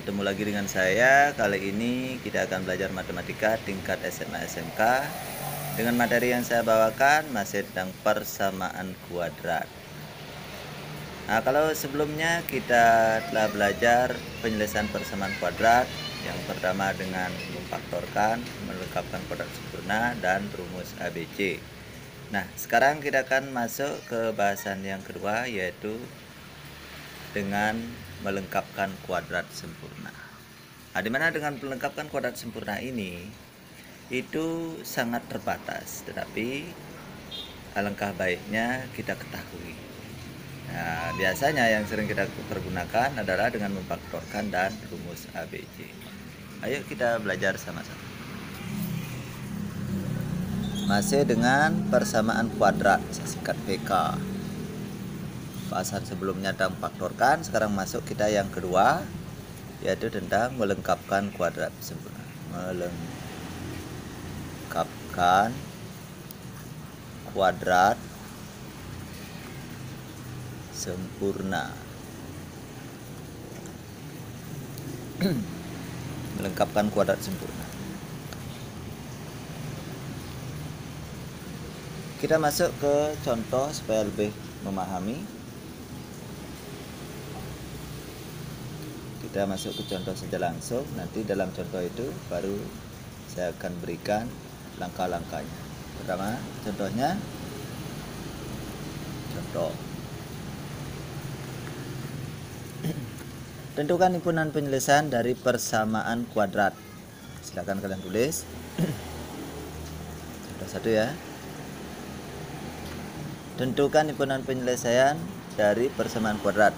Bertemu lagi dengan saya. Kali ini kita akan belajar matematika tingkat SMA SMK. Dengan materi yang saya bawakan masih tentang persamaan kuadrat. Nah, kalau sebelumnya kita telah belajar penyelesaian persamaan kuadrat. Yang pertama dengan memfaktorkan, melengkapkan kuadrat sempurna, dan rumus ABC. Nah, sekarang kita akan masuk ke bahasan yang kedua, yaitu dengan melengkapkan kuadrat sempurna. Nah, dimana dengan melengkapkan kuadrat sempurna ini itu sangat terbatas, tetapi alangkah baiknya kita ketahui. Nah, biasanya yang sering kita pergunakan adalah dengan memfaktorkan dan rumus ABC. Ayo kita belajar sama-sama. Masih dengan persamaan kuadrat, saya singkat PK. Bahasan sebelumnya tentang faktorkan, sekarang masuk kita yang kedua, yaitu tentang melengkapkan kuadrat sempurna. Melengkapkan kuadrat sempurna. Melengkapkan kuadrat sempurna. Kita masuk ke contoh supaya lebih memahami. Kita masuk ke contoh saja langsung. Nanti dalam contoh itu baru saya akan berikan langkah-langkahnya. Pertama, contohnya. Contoh. Tentukan himpunan penyelesaian dari persamaan kuadrat. Silakan kalian tulis. Contoh 1 ya. Tentukan himpunan penyelesaian dari persamaan kuadrat.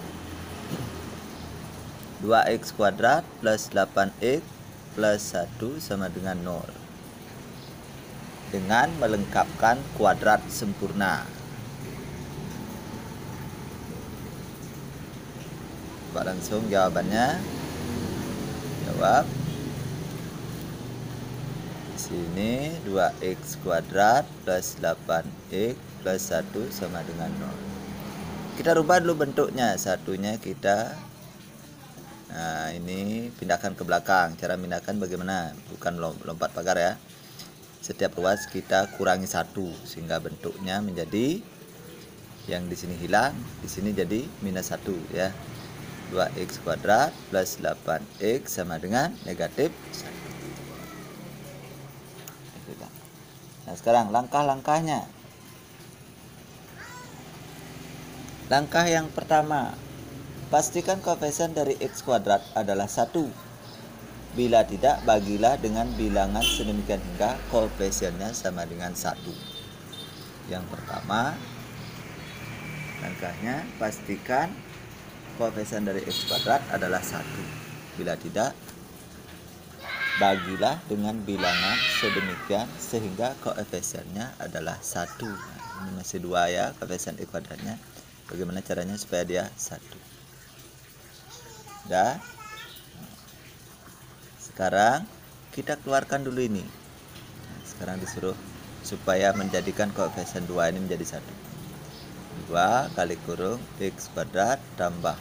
2x kuadrat plus 8x plus 1 sama dengan 0. Dengan melengkapkan kuadrat sempurna. Coba langsung jawabannya. Jawab. Di sini 2x kuadrat plus 8x plus 1 sama dengan 0. Kita rubah dulu bentuknya. Satunya kita, nah ini pindahkan ke belakang. Cara pindahkan bagaimana? Bukan lompat pagar ya. Setiap ruas kita kurangi 1 sehingga bentuknya menjadi, yang di sini hilang, di sini jadi minus 1 ya. 2x kuadrat plus 8x sama dengan negatif 1. Nah, sekarang langkah-langkahnya. Langkah yang pertama, pastikan koefisien dari x kuadrat adalah 1. Bila tidak, bagilah dengan bilangan sedemikian hingga koefisiennya sama dengan 1. Yang pertama, langkahnya pastikan koefisien dari x kuadrat adalah 1. Bila tidak, bagilah dengan bilangan sedemikian sehingga koefisiennya adalah 1. Nah, ini masih 2 ya koefisien x kuadratnya. Bagaimana caranya supaya dia 1? Dah. Sekarang kita keluarkan dulu ini. Sekarang disuruh supaya menjadikan koefisien 2 ini menjadi 1. 2 kali kurung x kuadrat tambah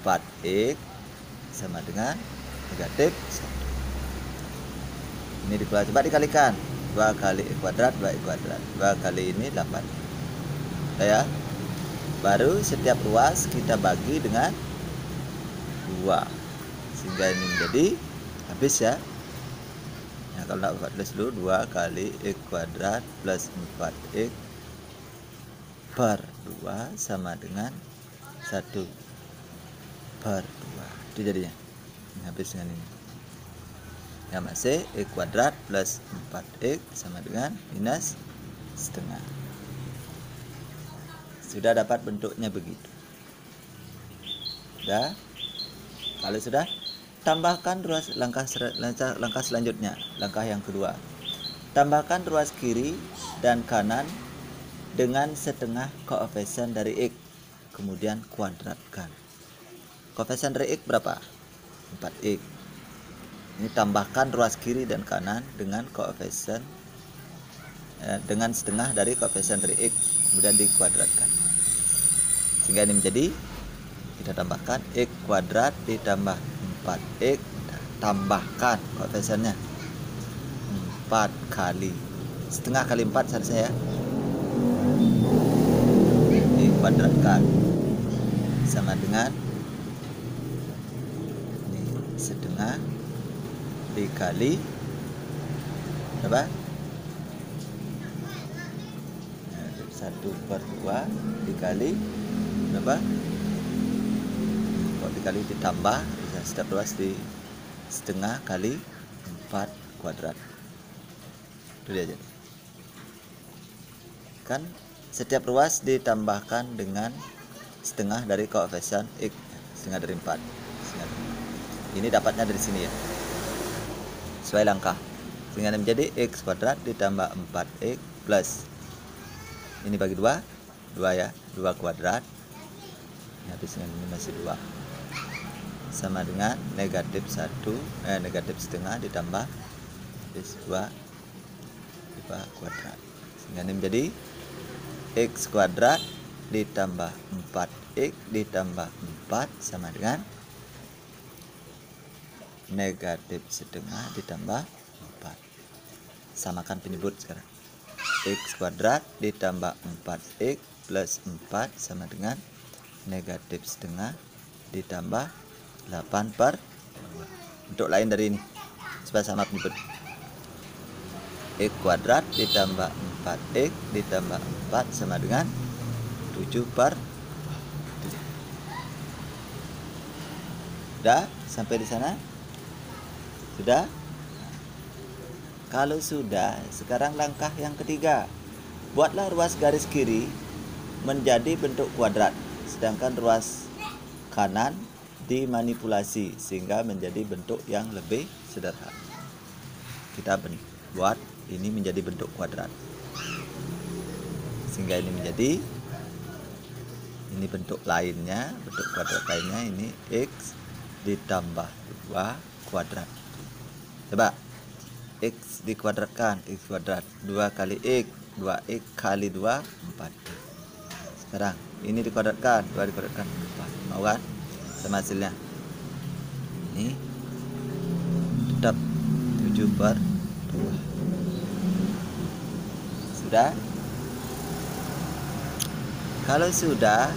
4x sama dengan negatif 1. Ini dikeluarkan. Coba dikalikan. 2 kali x kuadrat 2x kuadrat. 2 kali ini 8. Ya. Baru setiap ruas kita bagi dengan 2 sehingga ini menjadi habis ya. Nah, kalau nak buat tulis dulu 2 kali x kuadrat plus 4x per 2 sama dengan 1 per 2. Itu jadinya. Ini habis dengan ini. Yang masih x kuadrat plus 4x sama dengan minus setengah. Sudah dapat bentuknya begitu. Sudah. Kalau sudah, tambahkan ruas langkah selanjutnya. Langkah yang kedua. Tambahkan ruas kiri dan kanan dengan setengah koefisien dari x. Kemudian kuadratkan. Koefisien dari x berapa? 4x. Ini tambahkan ruas kiri dan kanan dengan koefisien dengan setengah dari koefisien dari x, kemudian dikuadratkan sehingga ini menjadi, kita tambahkan x kuadrat ditambah 4x, tambahkan koefisiennya 4 kali setengah kali 4 seharusnya ya, dikuadratkan sama dengan ini setengah dikali berapa? 1/2 dikali berapa? Kok dikali ditambah bisa setiap ruas di setengah kali 4 kuadrat. Itu dia jadi. Kan setiap ruas ditambahkan dengan setengah dari koefisien x, setengah dari 4. Ini dapatnya dari sini ya, sesuai langkah, sehingga menjadi x kuadrat ditambah 4x plus ini bagi 2 ya, 2 kuadrat habis dengan ini masih 2 sama dengan negatif 1 negatif setengah ditambah habis 2 kuadrat, sehingga ini menjadi x kuadrat ditambah 4x ditambah 4 sama dengan negatif setengah ditambah 4. Samakan penyebut sekarang. X kuadrat ditambah 4x plus 4 sama dengan negatif setengah ditambah 8/2. Untuk lain dari ini supaya sama penyebut. X kuadrat ditambah 4x ditambah 4 sama dengan 7/7. Sudah sampai di sana? Sudah? Kalau sudah, sekarang langkah yang ketiga. Buatlah ruas garis kiri menjadi bentuk kuadrat, sedangkan ruas kanan dimanipulasi sehingga menjadi bentuk yang lebih sederhana. Kita buat ini menjadi bentuk kuadrat, sehingga ini menjadi ini bentuk lainnya, bentuk kuadrat lainnya ini x ditambah 2 kuadrat. Coba x dikuadratkan, x kuadrat 2 kali x, 2x kali 2 4. Sekarang ini dikuadratkan, 2 dikuadratkan 4. Mau kan sama hasilnya? Ini tetap 7/2. Sudah? Kalau sudah,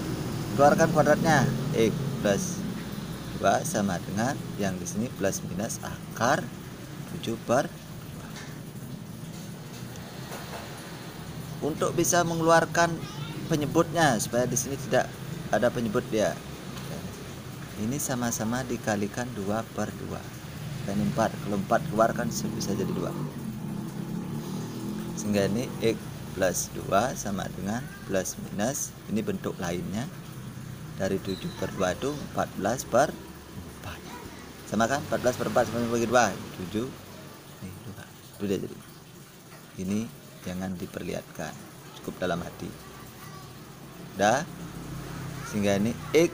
keluarkan kuadratnya. X plus 2 sama dengan yang di sini plus minus akar 7/2. Untuk bisa mengeluarkan penyebutnya supaya di sini tidak ada penyebut dia. Ini sama-sama dikalikan 2/2. Dan 4. Kalau 4 keluarkan bisa jadi 2. Sehingga ini x plus 2 sama dengan plus minus, ini bentuk lainnya dari 7/2 itu 14/4. Sama kan? 14/4 sama bagi 2 7. Nih 2. Itu dia jadi. Ini jangan diperlihatkan, cukup dalam hati. Dah. Sehingga ini x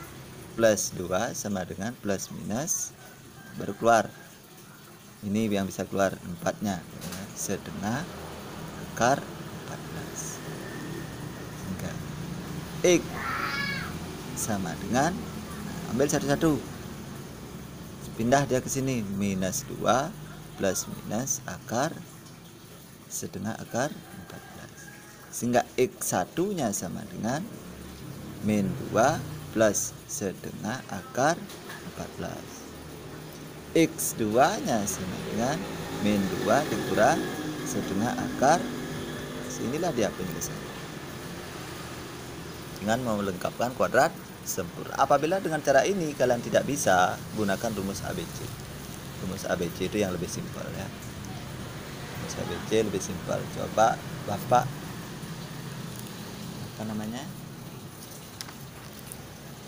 plus 2 sama dengan plus minus baru keluar. Ini yang bisa keluar 4-nya, setengah akar 14. Sehingga x sama dengan, ambil satu-satu, pindah dia ke sini, minus 2 plus minus akar setengah akar 14. Sehingga x1 nya sama dengan min 2 plus setengah akar 14. X2 nya sama dengan min 2 dikurang setengah akar. Inilah dia penyelesaian dengan melengkapkan kuadrat sempurna. Apabila dengan cara ini kalian tidak bisa, gunakan rumus ABC. Rumus ABC itu yang lebih simpel ya. Rumus ABC lebih simpel. Coba Bapak apa namanya?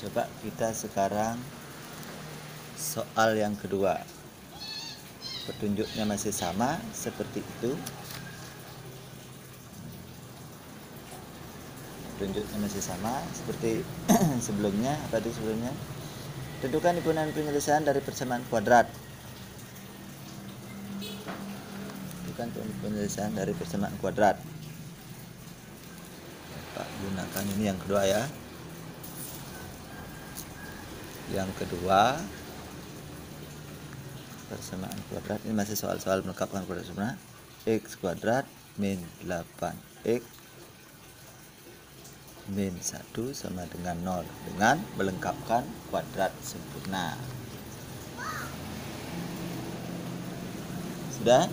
Coba kita sekarang soal yang kedua. Petunjuknya masih sama seperti itu. Petunjuknya masih sama seperti sebelumnya. Apa itu sebelumnya? Tentukan himpunan penyelesaian dari persamaan kuadrat. Tentukan penyelesaian dari persamaan kuadrat. Bapak gunakan ini yang kedua ya. Yang kedua, persamaan kuadrat. Ini masih soal-soal melengkapkan kuadrat sempurna. X kuadrat min 8x min 1 sama dengan 0 dengan melengkapkan kuadrat sempurna. Sudah?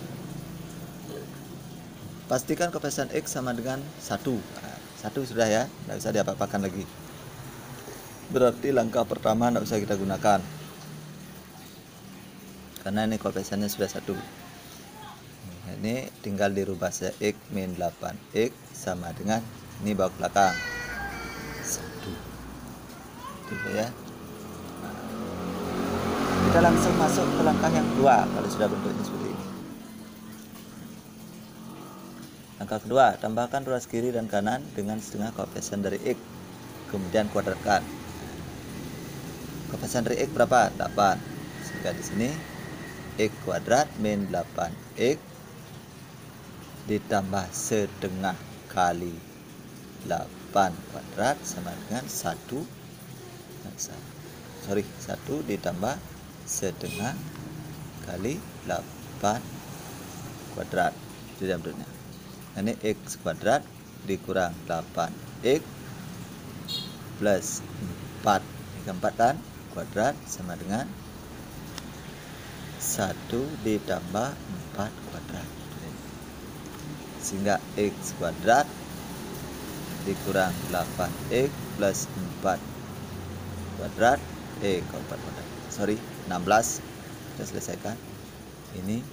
Pastikan koefisien X sama dengan 1. Nah, 1 sudah ya, tidak usah diapa-apakan lagi. Berarti langkah pertama tidak usah kita gunakan, karena ini koefisiennya sudah 1. Ini tinggal dirubah saja, X min 8x sama dengan ini bawa ke belakang 1. Itu ya. Nah, kita langsung masuk ke langkah yang kedua kalau sudah bentuknya seperti ini. Langkah kedua, tambahkan ruas kiri dan kanan dengan setengah koefisien dari X, kemudian kuadratkan. Koefisien dari X berapa? 8. Sehingga di sini X kuadrat min 8x ditambah setengah kali 8 kuadrat sama dengan 1 ditambah setengah kali 8 kuadrat. Itu bentuknya. Ini X kuadrat dikurang 8x plus 4. Ini 4 kan? Kuadrat sama dengan 1 ditambah 4 kuadrat. Sehingga X kuadrat dikurang 8x plus 4 kuadrat 4 kuadrat. 16. Kita selesaikan. Ini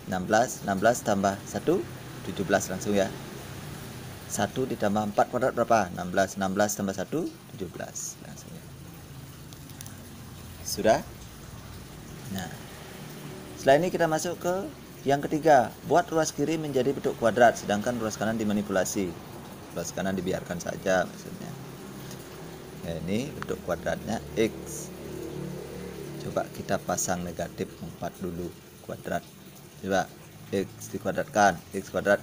16 tambah 1 17 langsung ya. 1 ditambah 4 kuadrat berapa? 16 tambah 1 17 langsung ya. Sudah? Nah, setelah ini kita masuk ke yang ketiga, buat ruas kiri menjadi bentuk kuadrat, sedangkan ruas kanan dimanipulasi. Ruas kanan dibiarkan saja maksudnya. Ya, ini bentuk kuadratnya X. Coba kita pasang negatif 4 dulu, kuadrat. Coba X dikuadratkan, X kuadrat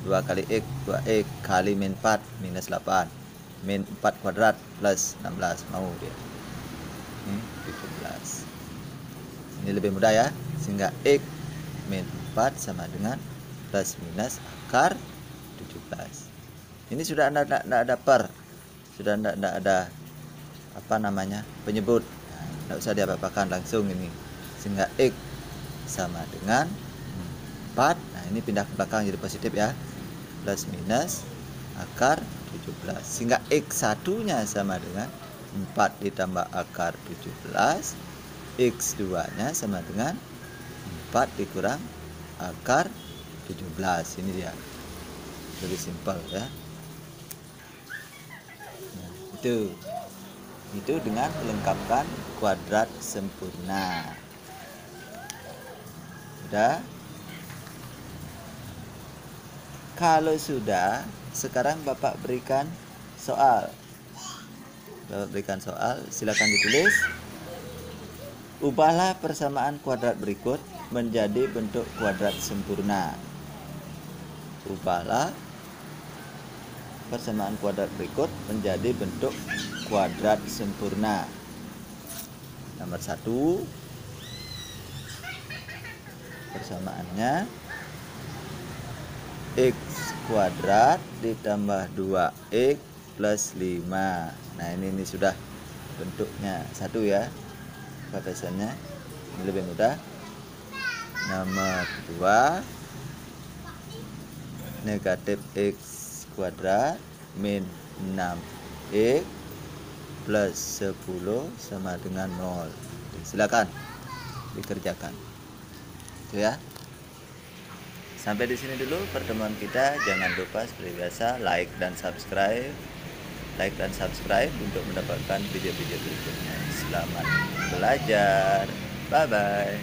2 kali X 2x kali min 4 minus 8 min 4 kuadrat plus 16, mau dia. Ini 17. Ini lebih mudah ya, sehingga X min 4 sama dengan plus minus akar 17. Ini sudah tidak ada per, sudah tidak ada apa namanya penyebut. Nah, tidak usah diapa-apakan, langsung ini, sehingga X sama dengan 4. Nah, ini pindah ke belakang jadi positif ya, plus minus akar 17, sehingga X1 nya sama dengan 4 ditambah akar 17, X2 nya sama dengan 4 dikurang akar 17. Ini dia, lebih simpel ya. Nah, itu dengan melengkapkan kuadrat sempurna. Sudah? Kalau sudah, sekarang Bapak berikan soal. Silakan ditulis. Ubahlah persamaan kuadrat berikut menjadi bentuk kuadrat sempurna. Ubahlah persamaan kuadrat berikut menjadi bentuk kuadrat sempurna. Nomor 1, persamaannya X kuadrat ditambah 2x plus 5. Nah, ini sudah bentuknya 1 ya, koefisiennya. Ini lebih mudah. Nomor 2, negatif X kuadrat min 6x plus 10 sama dengan 0. Silakan dikerjakan. Itu ya. Sampai di sini dulu pertemuan kita. Jangan lupa seperti biasa like dan subscribe untuk mendapatkan video-video berikutnya. Selamat belajar. Bye bye.